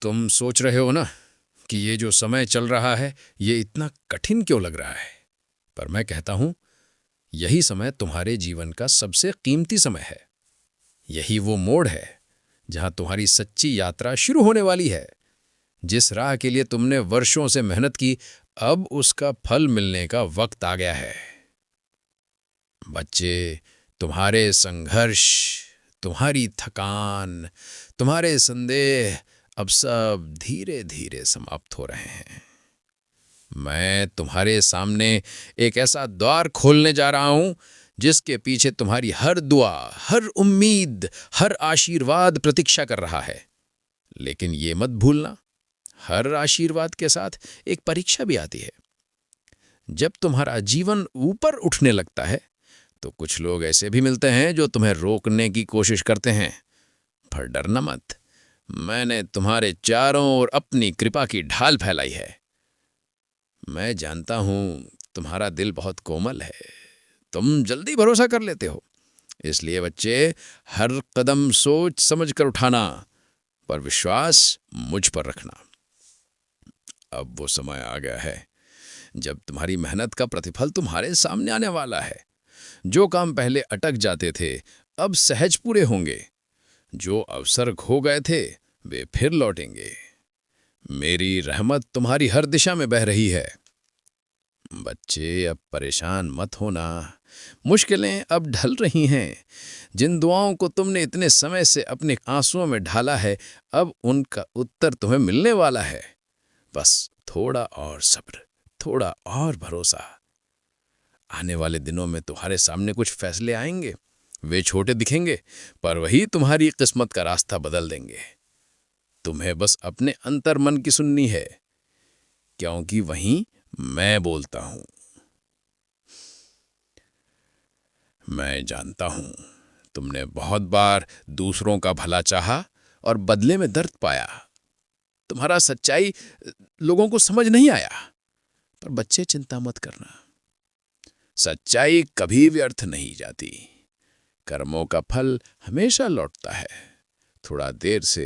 तुम सोच रहे हो ना कि ये जो समय चल रहा है ये इतना कठिन क्यों लग रहा है। पर मैं कहता हूं, यही समय तुम्हारे जीवन का सबसे कीमती समय है। यही वो मोड़ है जहां तुम्हारी सच्ची यात्रा शुरू होने वाली है। जिस राह के लिए तुमने वर्षों से मेहनत की, अब उसका फल मिलने का वक्त आ गया है। बच्चे, तुम्हारे संघर्ष, तुम्हारी थकान, तुम्हारे संदेह अब सब धीरे धीरे समाप्त हो रहे हैं। मैं तुम्हारे सामने एक ऐसा द्वार खोलने जा रहा हूं जिसके पीछे तुम्हारी हर दुआ, हर उम्मीद, हर आशीर्वाद प्रतीक्षा कर रहा है। लेकिन ये मत भूलना, हर आशीर्वाद के साथ एक परीक्षा भी आती है। जब तुम्हारा जीवन ऊपर उठने लगता है तो कुछ लोग ऐसे भी मिलते हैं जो तुम्हें रोकने की कोशिश करते हैं। पर डरना मत, मैंने तुम्हारे चारों ओर अपनी कृपा की ढाल फैलाई है। मैं जानता हूं तुम्हारा दिल बहुत कोमल है, तुम जल्दी भरोसा कर लेते हो। इसलिए बच्चे, हर कदम सोच समझ कर उठाना, पर विश्वास मुझ पर रखना। अब वो समय आ गया है जब तुम्हारी मेहनत का प्रतिफल तुम्हारे सामने आने वाला है। जो काम पहले अटक जाते थे अब सहज पूरे होंगे। जो अवसर खो गए थे वे फिर लौटेंगे। मेरी रहमत तुम्हारी हर दिशा में बह रही है। बच्चे, अब परेशान मत होना, मुश्किलें अब ढल रही हैं। जिन दुआओं को तुमने इतने समय से अपने आंसुओं में ढाला है, अब उनका उत्तर तुम्हें मिलने वाला है। बस थोड़ा और सब्र, थोड़ा और भरोसा। आने वाले दिनों में तुम्हारे सामने कुछ फैसले आएंगे। वे छोटे दिखेंगे, पर वही तुम्हारी किस्मत का रास्ता बदल देंगे। तुम्हें बस अपने अंतर मन की सुननी है, क्योंकि वहीं मैं बोलता हूं। मैं जानता हूं तुमने बहुत बार दूसरों का भला चाहा और बदले में दर्द पाया। तुम्हारा सच्चाई लोगों को समझ नहीं आया। पर बच्चे, चिंता मत करना, सच्चाई कभी व्यर्थ नहीं जाती। कर्मों का फल हमेशा लौटता है, थोड़ा देर से,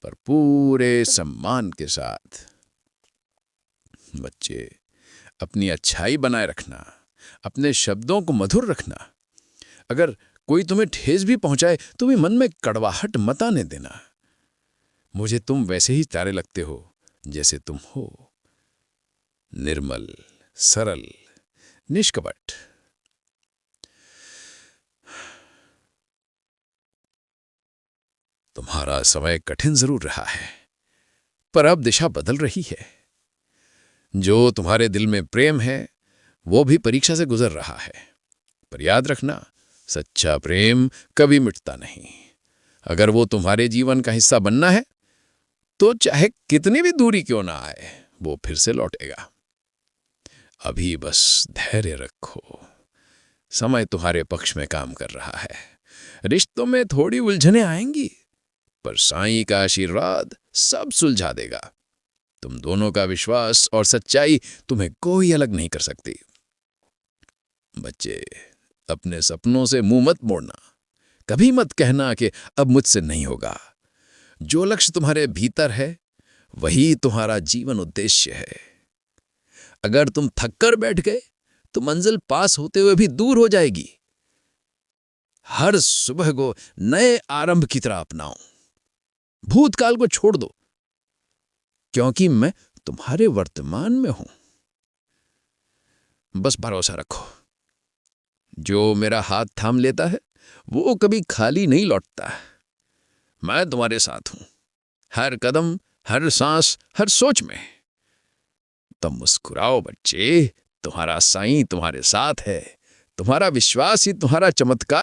पर पूरे सम्मान के साथ। बच्चे, अपनी अच्छाई बनाए रखना, अपने शब्दों को मधुर रखना। अगर कोई तुम्हें ठेस भी पहुंचाए तो भी मन में कड़वाहट मत आने देना। मुझे तुम वैसे ही प्यारे लगते हो जैसे तुम हो, निर्मल, सरल, निष्कपट। तुम्हारा समय कठिन जरूर रहा है, पर अब दिशा बदल रही है। जो तुम्हारे दिल में प्रेम है वो भी परीक्षा से गुजर रहा है। पर याद रखना, सच्चा प्रेम कभी मिटता नहीं। अगर वो तुम्हारे जीवन का हिस्सा बनना है तो चाहे कितनी भी दूरी क्यों ना आए, वो फिर से लौटेगा। अभी बस धैर्य रखो, समय तुम्हारे पक्ष में काम कर रहा है। रिश्तों में थोड़ी उलझनें आएंगी, पर साईं का आशीर्वाद सब सुलझा देगा। तुम दोनों का विश्वास और सच्चाई तुम्हें कोई अलग नहीं कर सकती। बच्चे, अपने सपनों से मुंह मत मोड़ना। कभी मत कहना कि अब मुझसे नहीं होगा। जो लक्ष्य तुम्हारे भीतर है वही तुम्हारा जीवन उद्देश्य है। अगर तुम थक कर बैठ गए तो मंजिल पास होते हुए भी दूर हो जाएगी। हर सुबह को नए आरंभ की तरह अपनाओ। भूतकाल को छोड़ दो, क्योंकि मैं तुम्हारे वर्तमान में हूं। बस भरोसा रखो, जो मेरा हाथ थाम लेता है वो कभी खाली नहीं लौटता। मैं तुम्हारे साथ हूं, हर कदम, हर सांस, हर सोच में। तुम मुस्कुराओ बच्चे, तुम्हारा साईं तुम्हारे साथ है। तुम्हारा विश्वास ही तुम्हारा चमत्कार